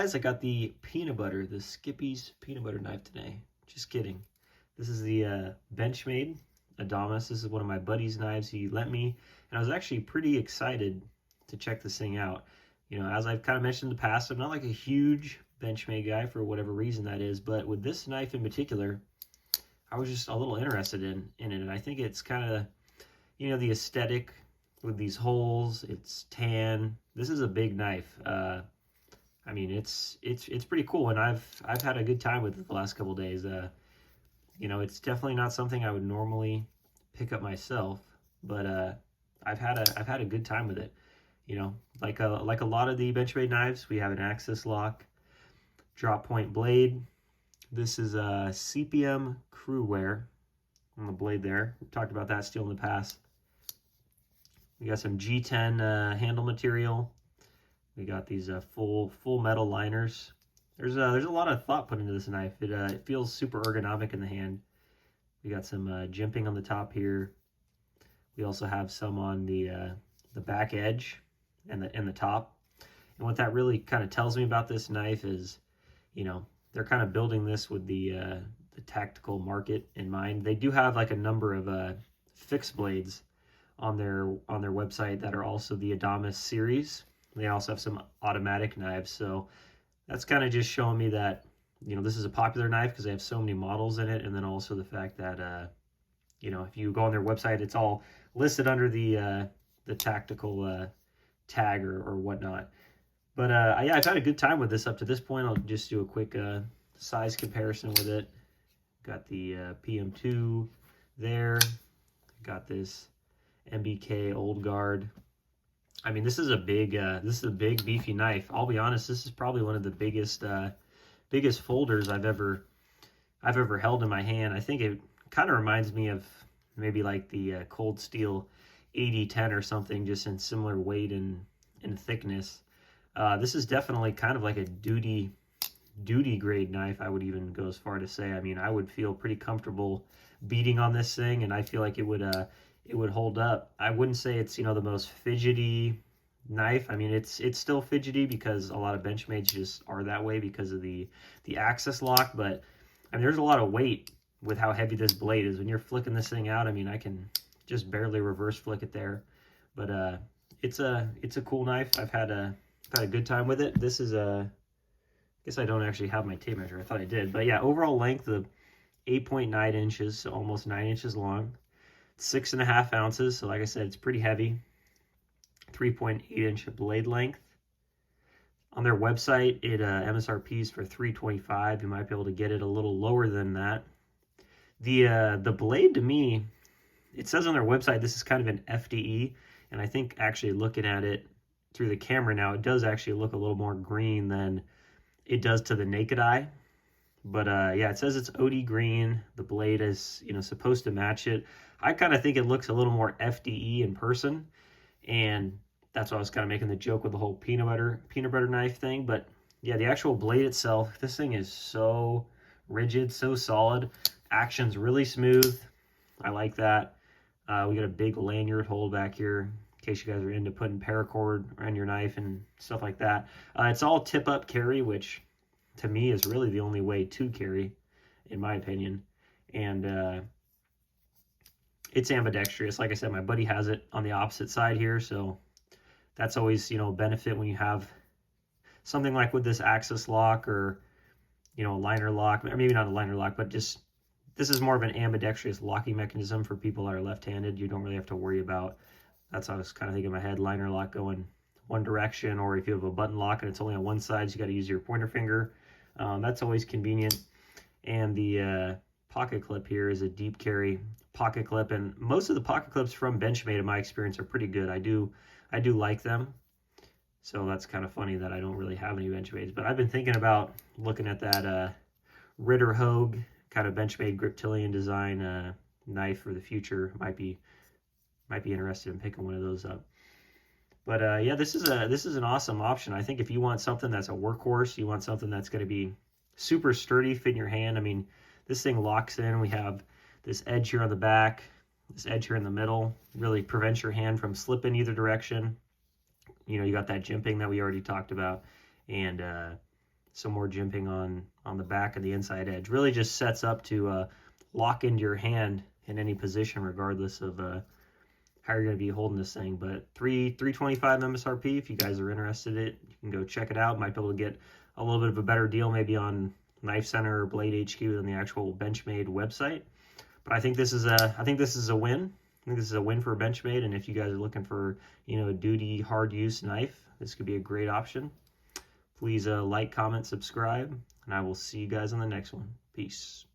guys, I got the Skippy's peanut butter knife today. Just kidding. This is the Benchmade Adamas. This is one of my buddy's knives he lent me, and I was actually pretty excited to check this thing out. You know, as I've kind of mentioned in the past, I'm not like a huge Benchmade guy for whatever reason that is, but with this knife in particular, I was just a little interested in it, and I think it's kind of, you know, the aesthetic with these holes. It's tan. This is a big knife. I mean, it's pretty cool, and I've had a good time with it the last couple days. You know, it's definitely not something I would normally pick up myself, but I've had a good time with it. You know, like a lot of the Benchmade knives, we have an axis lock, drop point blade. This is a CPM crew wear on the blade there. We've talked about that steel in the past. We got some G10 handle material. We got these full metal liners. There's a lot of thought put into this knife. It feels super ergonomic in the hand. We got some jimping on the top here. We also have some on the back edge and the top. And what that really kind of tells me about this knife is, you know, they're kind of building this with the tactical market in mind. They do have like a number of fixed blades on their website that are also the Adamas series. They also have some automatic knives, so that's kind of just showing me that, you know, this is a popular knife because they have so many models in it, and then also the fact that, you know, if you go on their website, it's all listed under the tactical tag or whatnot. But yeah, I've had a good time with this up to this point. I'll just do a quick size comparison with it. Got the PM2 there. Got this MBK Old Guard. I mean, this is a big beefy knife. I'll be honest, this is probably one of the biggest folders I've ever held in my hand. I think it kind of reminds me of maybe like the Cold Steel 8010 or something, just in similar weight and thickness. This is definitely kind of like a duty grade knife. I would even go as far to say. I mean, I would feel pretty comfortable beating on this thing, and I feel like it would hold up. I wouldn't say it's, you know, the most fidgety knife. I mean, it's still fidgety because a lot of Benchmades just are that way because of the axis lock, but I mean, there's a lot of weight with how heavy this blade is. When you're flicking this thing out, I mean, I can just barely reverse flick it there. But it's a cool knife. I've had a good time with it. This is I guess I don't actually have my tape measure. I thought I did. But yeah, overall length of 8.9 inches, so almost 9 inches long. 6.5 ounces, so like I said, it's pretty heavy. 3.8-inch blade length. On their website, it MSRP is for $325. You might be able to get it a little lower than that. The blade, to me, it says on their website this is kind of an FDE, and I think actually looking at it through the camera now, it does actually look a little more green than it does to the naked eye. But yeah, it says it's OD green. The blade is, you know, supposed to match it. I kind of think it looks a little more FDE in person, and that's why I was kind of making the joke with the whole peanut butter knife thing. But yeah, the actual blade itself, this thing is so rigid, so solid. Action's really smooth. I like that. We got a big lanyard hole back here in case you guys are into putting paracord around your knife and stuff like that. It's all tip-up carry, which to me is really the only way to carry, in my opinion. And it's ambidextrous. Like I said, my buddy has it on the opposite side here, so that's always, you know, a benefit when you have something like with this axis lock or, you know, a liner lock, or maybe not a liner lock, but just this is more of an ambidextrous locking mechanism for people that are left-handed. You don't really have to worry about, that's how I was kind of thinking in my head, liner lock going one direction, or if you have a button lock and it's only on one side, so you got to use your pointer finger. That's always convenient. And the pocket clip here is a deep carry pocket clip, and most of the pocket clips from Benchmade, in my experience, are pretty good. I do like them. So that's kind of funny that I don't really have any Benchmades, but I've been thinking about looking at that Ritter Hogue kind of Benchmade Griptilian design knife for the future. Might be interested in picking one of those up. But yeah, this is an awesome option. I think if you want something that's a workhorse, you want something that's going to be super sturdy, fit in your hand. I mean, this thing locks in. We have this edge here on the back, this edge here in the middle, really prevents your hand from slipping either direction. You know, you got that jimping that we already talked about, and some more jimping on the back of the inside edge. Really just sets up to lock into your hand in any position, regardless of how you're going to be holding this thing. But $325 MSRP. If you guys are interested in it, you can go check it out. Might be able to get a little bit of a better deal maybe on Knife Center or Blade HQ than the actual Benchmade website. But I think this is a win. I think this is a win for Benchmade. And if you guys are looking for, you know, a duty hard use knife, this could be a great option. Please like, comment, subscribe, and I will see you guys on the next one. Peace.